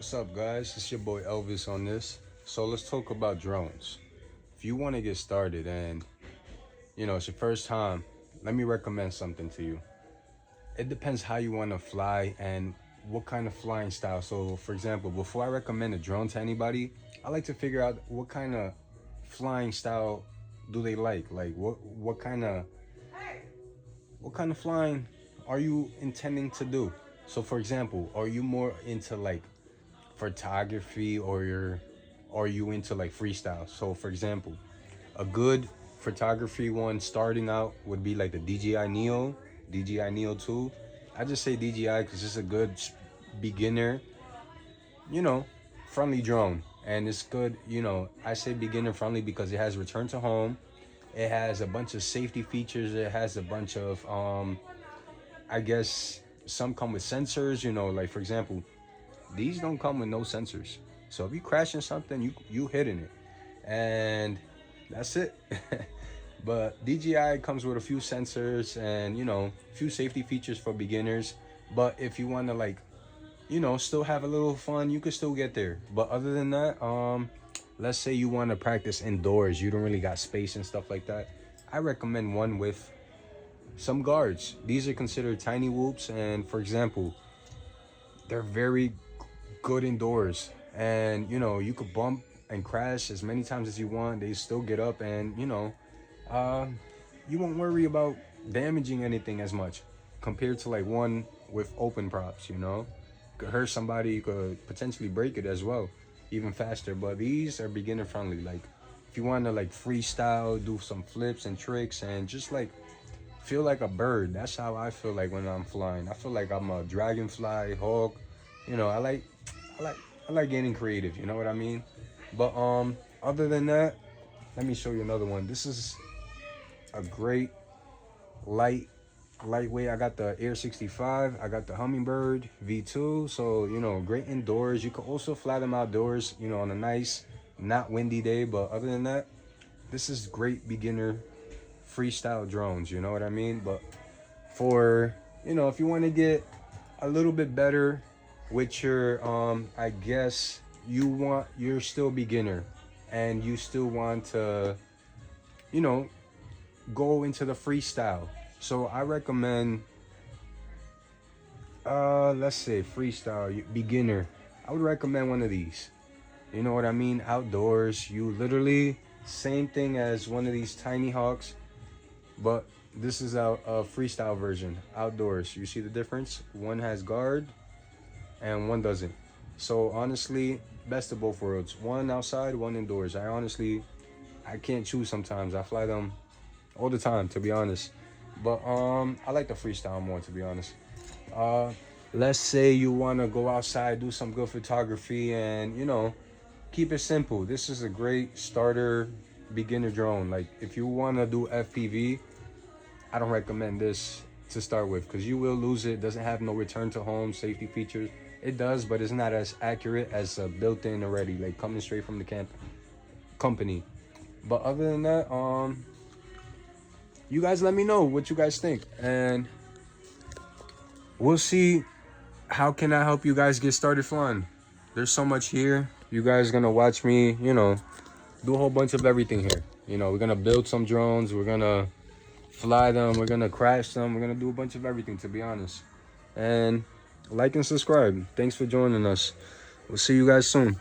What's up, guys? It's your boy Elvis on this. So let's talk about drones. If you want to get started and it's your first time, let me recommend something to you. It depends how you want to fly and what kind of flying style. So, for example, before I recommend a drone to anybody, I like to figure out what kind of flying style do they like. Like what kind of flying are you intending to do? So, for example, are you more into like photography, or are you into like freestyle? So for example, a good photography one starting out would be like the DJI Neo 2. I just say DJI because it's a good beginner, you know friendly drone. And it's good, I say beginner friendly because it has return to home. It has a bunch of safety features. It has a bunch of I guess some come with sensors, like for example, these don't come with no sensors. So if you crashing something, you hitting it, and that's it. But DJI comes with a few sensors and a few safety features for beginners. But if you want to like still have a little fun, you can still get there. But other than that, let's say you want to practice indoors, you don't really got space and stuff like that. I recommend one with some guards. These are considered tiny whoops, and for example, they're very good indoors. And you could bump and crash as many times as you want, they still get up, and uh, you won't worry about damaging anything as much compared to like one with open props. Could hurt somebody, you could potentially break it as well, even faster. But these are beginner friendly. Like if you want to like freestyle, do some flips and tricks and just like feel like a bird. That's how I feel like when I'm flying. I feel like I'm a dragonfly, hawk. I like getting creative, you know what I mean? But other than that, let me show you another one. This is a great lightweight. I got the Air 65, I got the Hummingbird V2. So great indoors. You can also fly them outdoors, on a nice not windy day. But other than that, this is great beginner freestyle drones, you know what I mean? But for if you want to get a little bit better with your I guess you're still beginner and you still want to you know go into the freestyle. So I recommend let's say freestyle beginner. I would recommend one of these. You know what I mean? Outdoors, you literally same thing as one of these tiny hawks, but this is a freestyle version. Outdoors, you see the difference? One has guard and one doesn't. So honestly, best of both worlds. One outside, one indoors. I can't choose sometimes. I fly them all the time, to be honest. But I like the freestyle more, to be honest. Uh let's say you want to go outside, do some good photography, and keep it simple. This is a great starter beginner drone. Like if you want to do FPV, I don't recommend this to start with because you will lose it. It doesn't have no return to home safety features. It does, but it's not as accurate as built-in already, like coming straight from the company. But other than that, you guys let me know what you guys think, and we'll see how can I help you guys get started flying. There's so much here. You guys gonna watch me, do a whole bunch of everything here. We're gonna build some drones. We're gonna fly them. We're gonna crash them. We're gonna do a bunch of everything, to be honest. And like and subscribe. Thanks for joining us. We'll see you guys soon.